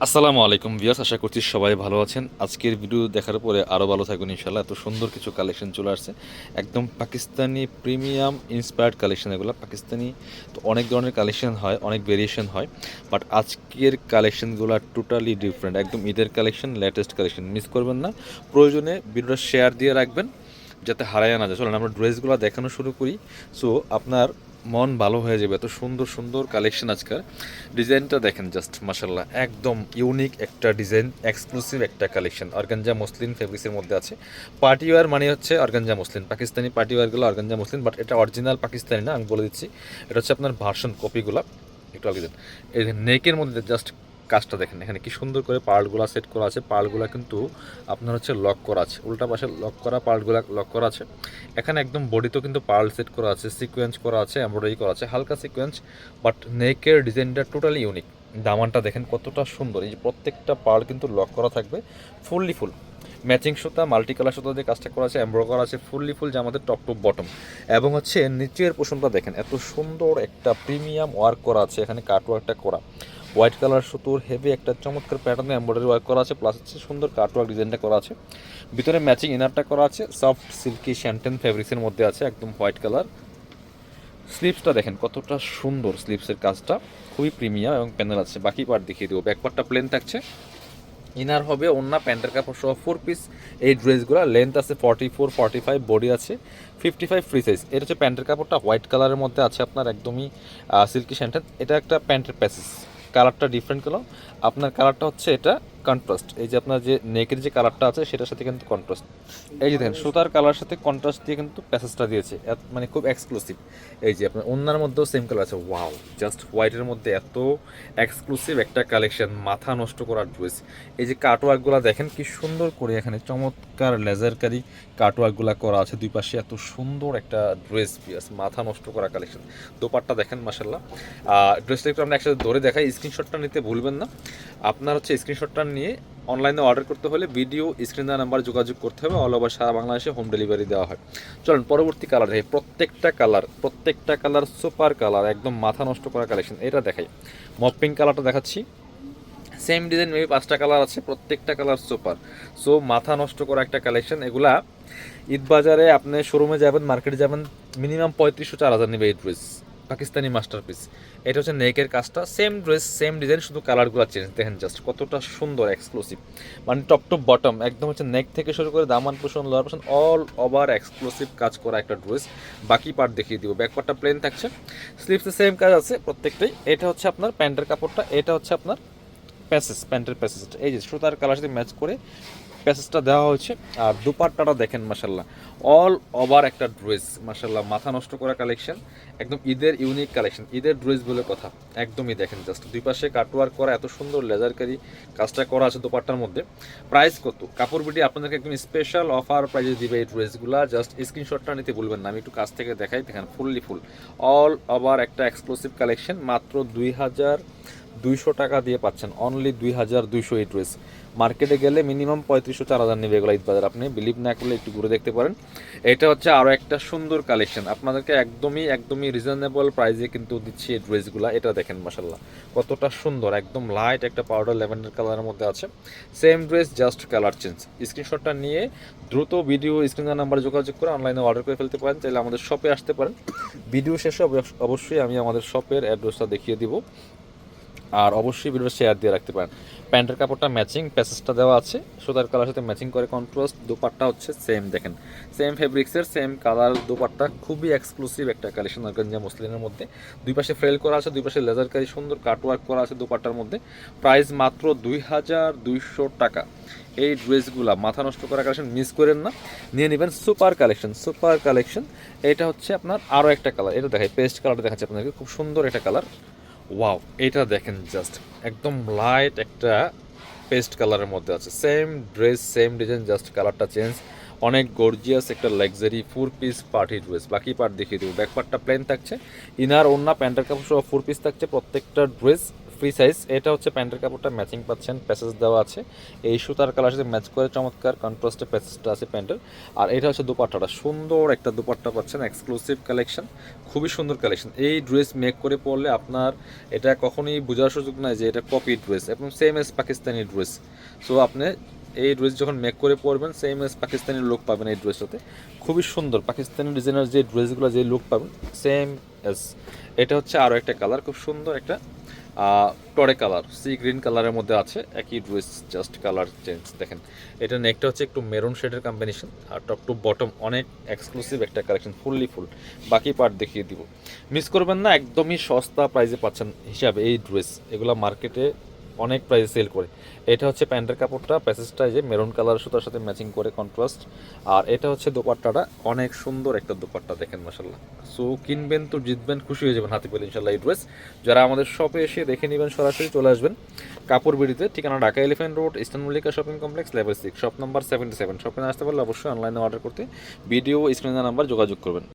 আসসালামু আলাইকুম ভিউয়ার্স, আশা করছি সবাই ভালো আছেন। আজকের ভিডিও দেখার পরে আরও ভালো থাকবেন ইনশাল্লাহ। এত সুন্দর কিছু কালেকশন চলে আসছে, একদম পাকিস্তানি প্রিমিয়াম ইন্সপায়ার্ড কালেকশন। এগুলো পাকিস্তানি তো অনেক ধরনের কালেকশন হয়, অনেক ভেরিয়েশন হয়, বাট আজকের কালেকশনগুলো টোটালি ডিফারেন্ট। একদম ঈদের কালেকশন, লেটেস্ট কালেকশন, মিস করবেন না। প্রয়োজনে ভিডিওটা শেয়ার দিয়ে রাখবেন যাতে হারায় না যায়। চলেন আমরা ড্রেসগুলো দেখানো শুরু করি। সো আপনার মন ভালো হয়ে যাবে, এত সুন্দর সুন্দর কালেকশন আজকাল। ডিজাইনটা দেখেন জাস্ট মাশাল্লাহ, একদম ইউনিক একটা ডিজাইন, এক্সক্লুসিভ একটা কালেকশন। অর্গানজা মসলিন ফেব্রিক্সের মধ্যে আছে। পার্টি ওয়্যার মানে হচ্ছে অর্গানজা মসলিন, পাকিস্তানি পার্টি ওয়্যারগুলো অর্গানজা মসলিন, বাট এটা অরিজিনাল পাকিস্তানি না, আমি বলে দিচ্ছি। এটা হচ্ছে আপনার ভার্সন কপিগুলো। একটু আগে দেন, এই নেকের মধ্যে জাস্ট কাজটা দেখেন, এখানে কি সুন্দর করে পার্লগুলো সেট করা আছে। পার্লগুলো কিন্তু আপনার হচ্ছে লক করা আছে, উল্টা পাশে লক করা, পার্লগুলো লক করা আছে। এখানে একদম বডিতেও কিন্তু পার্ল সেট করা আছে, সিকোয়েন্স করা আছে, এমব্রয়ডারি করা আছে, হালকা সিকোয়েন্স, বাট নেকের ডিজাইনটা টোটালি ইউনিক। দামানটা দেখেন কতটা সুন্দর, এই যে প্রত্যেকটা পার্ল কিন্তু লক করা থাকবে, ফুললি ফুল ম্যাচিং সুতা, মাল্টি কালার সুতা দিয়ে কাজটা করা আছে, এমব্রয়ডারি করা আছে, ফুললি ফুল জামাতে টপ টু বটম। এবং হচ্ছে নিচের পোষণটা দেখেন, এত সুন্দর একটা প্রিমিয়াম ওয়ার্ক করা আছে, এখানে কাট ওয়ার্কটা করা, হোয়াইট কালার সুতোর হেভি একটা চমৎকার প্যাটার্নে এমব্রয়ডারি ওয়ার্ক করা আছে, প্লাস হচ্ছে সুন্দর কাট ওয়ার্ক ডিজাইনটা করা আছে। ভিতরে ম্যাচিং ইনারটা করা আছে, সফট সিল্কি শ্যান্টেন ফেব্রিক্সের মধ্যে আছে, একদম হোয়াইট কালার। স্লিপসটা দেখেন কতটা সুন্দর, স্লিপসের কাজটা খুবই প্রিমিয়াম এবং প্যানেল আছে। বাকি পার্ট দেখিয়ে দেবো। ব্যাকপার্টটা প্লেন থাকছে, ইনার হবে ওন্না, প্যান্টের কাপড় সহ 4 পিস। এই ড্রেসগুলো লেন্থ আছে 44, 45, বডি আছে 55 ফ্রি সাইজ। এটা হচ্ছে প্যান্টের কাপড়টা হোয়াইট কালারের মধ্যে আছে আপনার, একদমই সিল্কি শ্যান্টেন। এটা একটা প্যান্টের প্যাসেজ, কালারটা ডিফারেন্ট কালার। আপনার কালারটা হচ্ছে এটা কন্ট্রাস্ট, এই যে আপনার যে নেকের যে কালারটা আছে সেটার সাথে কিন্তু কন্ট্রাস্ট। এই যে দেখেন সুতার কালার সাথে কন্ট্রাস্ট দিয়ে কিন্তু প্যাসেজটা দিয়েছে, মানে খুব এক্সক্লুসিভ। এই যে আপনার ওন্নার মধ্যেও সেম কালার আছে, ওয়াও, জাস্ট হোয়াইটের মধ্যে এত এক্সক্লুসিভ একটা কালেকশন, মাথা নষ্ট করার ড্রেস। এই যে কাটওয়ার্কগুলো দেখেন কি সুন্দর করে, এখানে চমৎকার লেজারকারি কাটওয়ার্কগুলো করা আছে দুই পাশে, এত সুন্দর একটা ড্রেস, পিয়াস মাথা নষ্ট করা কালেকশন। দোপাট্টা দেখেন মাশাল্লাহ। ড্রেসটা একটু আমরা একসাথে ধরে দেখাই, স্ক্রিনশটটা নিতে ভুলবেন না। আপনার হচ্ছে স্ক্রিনশটটা নিয়ে অনলাইনে অর্ডার করতে হলে ভিডিও স্ক্রিন দেওয়া নাম্বার যোগাযোগ করতে হবে। অল ওভার সারা বাংলাদেশে হোম ডেলিভারি দেওয়া হয়। চলুন পরবর্তী কালার দেখি। প্রত্যেকটা কালার সুপার কালার, একদম মাথা নষ্ট করা কালেকশন। এটা দেখাই, মপ পিঙ্ক কালারটা দেখাচ্ছি। সেম ডিজাইন মেবি 5টা কালার আছে, প্রত্যেকটা কালার সুপার। সো মাথা নষ্ট করা একটা কালেকশন। এগুলা ঈদ বাজারে আপনি শোরুমে যাবেন, মার্কেটে যাবেন, মিনিমাম 3500 4000 নেবে এই ড্রেস। পাকিস্তানি মাস্টারপিস। এটা হচ্ছে নেকের কাজটা, সেম ড্রেস সেম ডিজাইন, শুধু কালারগুলো চেঞ্জ। দেখেন জাস্ট কতটা সুন্দর, এক্সক্লুসিভ, মানে টপ টু বটম একদম হচ্ছে নেক থেকে শুরু করে দামান পোষণ, লোয়ার পোষণ, অল ওভার এক্সক্লুসিভ কাজ করা একটা ড্রেস। বাকি পার্ট দেখিয়ে দিব। ব্যাক পার্টটা প্লেন থাকছে, স্লিভসে সেম কাজ আছে প্রত্যেকটাই। এটা হচ্ছে আপনার প্যান্টের কাপড়টা, এটা হচ্ছে আপনার প্যাসেজ, প্যান্টের প্যাসেজ, এই যে সুতার কালার সাথে ম্যাচ করে প্যাসেজটা দেওয়া হয়েছে। আর দুপাট্টাটা দেখেন মাশাল্লাহ, অল ওভার একটা ড্রেস, মাশাল্লাহ মাথা নষ্ট করা কালেকশন, একদম ঈদের ইউনিক কালেকশন, ঈদের ড্রেস বলে কথা। একদমই দেখেন জাস্ট দুই পাশে কাটওয়ার্ক করা, এত সুন্দর লেজারকারি কাজটা করা আছে দুপাট্টার মধ্যে। প্রাইস কত? কাপড় বিটি আপনাদেরকে একদম স্পেশাল অফার প্রাইজে দিবে এই ড্রেসগুলো। জাস্ট স্ক্রিনশটটা নিতে ভুলবেন না। আমি একটু কাছ থেকে দেখাই, দেখেন ফুললি ফুল অল ওভার একটা এক্সক্লুসিভ কালেকশন। মাত্র 2200 টাকা দিয়ে পাচ্ছেন, অনলি 2200 এই ড্রেস। মার্কেটে গেলে মিনিমাম 3500 4000 নেবে এগুলো ঈদ বাজার। আপনি বিলিভ না করলে একটু ঘুরে দেখতে পারেন। এটা হচ্ছে আরও একটা সুন্দর কালেকশন, আপনাদেরকে একদমই রিজনেবল প্রাইসে কিন্তু দিচ্ছি এই ড্রেসগুলো। এটা দেখেন মাশাল্লাহ কতটা সুন্দর, একদম লাইট একটা পাউডার ল্যাভেন্ডার কালারের মধ্যে আছে। Same dress, just colour change. স্ক্রিনশটটা নিয়ে দ্রুত ভিডিও স্ক্রিনের নাম্বারে যোগাযোগ করে অনলাইনে অর্ডার করে ফেলতে পারেন। চাইলে আমাদের শপে আসতে পারেন। ভিডিও শেষে অবশ্যই আমি আমাদের শপের অ্যাড্রেসটা দেখিয়ে দিব। আর অবশ্যই ভিডিওটা শেয়ার দিয়ে রাখতে পারেন। প্যান্টের কাপড়টা ম্যাচিং, প্যাসেজটা দেওয়া আছে সুতার কালার সাথে ম্যাচিং করে কন্ট্রাস্ট। দুপাট্টা হচ্ছে সেম, দেখেন সেম ফেব্রিক্সের সেম কালার দুপাট্টা, খুবই এক্সক্লুসিভ একটা কালেকশন অর্গানজা মসলিনের মধ্যে। দুই পাশে ফ্রেল করা আছে, দুই পাশে লেজারকারি সুন্দর কাটওয়ার্ক করা আছে দুপাট্টার মধ্যে। প্রাইস মাত্র 2200 টাকা। এই ড্রেসগুলা মাথা নষ্ট করা কালেকশন, মিস করেন না, নিয়ে নেবেন। Super collection. এটা হচ্ছে আপনার আরও একটা কালার, এটা দেখাই, পেস্ট কালারটা দেখাচ্ছে আপনাদেরকে, খুব সুন্দর একটা কালার। ওয়াও, এটা দেখেন জাস্ট একদম লাইট একটা পেস্ট কালারের মধ্যে আছে। Same dress same design, just কালারটা চেঞ্জ। অনেক গর্জিয়াস একটা লাক্সারি 4 পিস পার্টি ড্রেস। বাকি পার্ট দেখিয়ে দেবো। ব্যাক পার্টটা প্লেন থাকছে, ইনার ওন্না প্যান্টের কাপড় সহ 4 পিস থাকছে। প্রত্যেকটা ড্রেস ফ্রি সাইজ। এটা হচ্ছে প্যান্টের কাপড়টা ম্যাচিং পাচ্ছেন, প্যাসেজ দেওয়া আছে, এই সুতার কালার সাথে ম্যাচ করে চমৎকার কন্ট্রাস্টে প্যাসেজটা আছে প্যান্টের। আর এটা হচ্ছে দুপাট্টাটা, সুন্দর একটা দুপাট্টা পাচ্ছেন, এক্সক্লুসিভ কালেকশন, খুবই সুন্দর কালেকশন। এই ড্রেস মেক করে পরলে আপনার এটা কখনোই বোঝার সুযোগ নাই যে এটা কপি ড্রেস, এবং same S Pakistani dress. So আপনি এই ড্রেস যখন মেক করে পরবেন সেম এস পাকিস্তানি লুক পাবেন এই ড্রেসটাতে, খুবই সুন্দর পাকিস্তানি ডিজাইনার যে ড্রেসগুলো যে লুক পাবেন সেম এস। এটা হচ্ছে আরও একটা কালার, খুব সুন্দর একটা টরে কালার, সি গ্রিন কালারের মধ্যে আছে, একই ড্রেস জাস্ট কালার চেঞ্জ। দেখেন এটা নেকটা হচ্ছে একটু মেরুন শেডের কম্বিনেশন, আর টপ টু বটম অনেক এক্সক্লুসিভ একটা কালেকশন, ফুললি ফুল। বাকি পার্ট দেখিয়ে দিব, মিস করবেন না, একদমই সস্তা প্রাইসে পাচ্ছেন হিসাবে এই ড্রেস, এগুলো মার্কেটে অনেক প্রাইসে সেল করে। এটা হচ্ছে প্যান্টের কাপড়টা, প্যাসেজটা যে মেরুন কালার সুতার সাথে ম্যাচিং করে কন্ট্রাস্ট। আর এটা হচ্ছে দোপাট্টাটা, অনেক সুন্দর একটা দোপাট্টা, দেখেন মাশাল্লাহ। সো কিনবেন তো জিতবেন, খুশি হয়ে যাবেন হাতে পেলে ইনশাল্লাহ এই ড্রেস। যারা আমাদের শপে এসে দেখে নেবেন সরাসরি চলে আসবেন কাপড় বিড়িতে, ঠিকানা Dhaka elephant road, eastern Mallika shopping complex, level 6, shop number 77। শপে আসতে পারলে অবশ্যই অনলাইনে অর্ডার করতে ভিডিও স্ক্রিনের নাম্বার যোগাযোগ করবেন।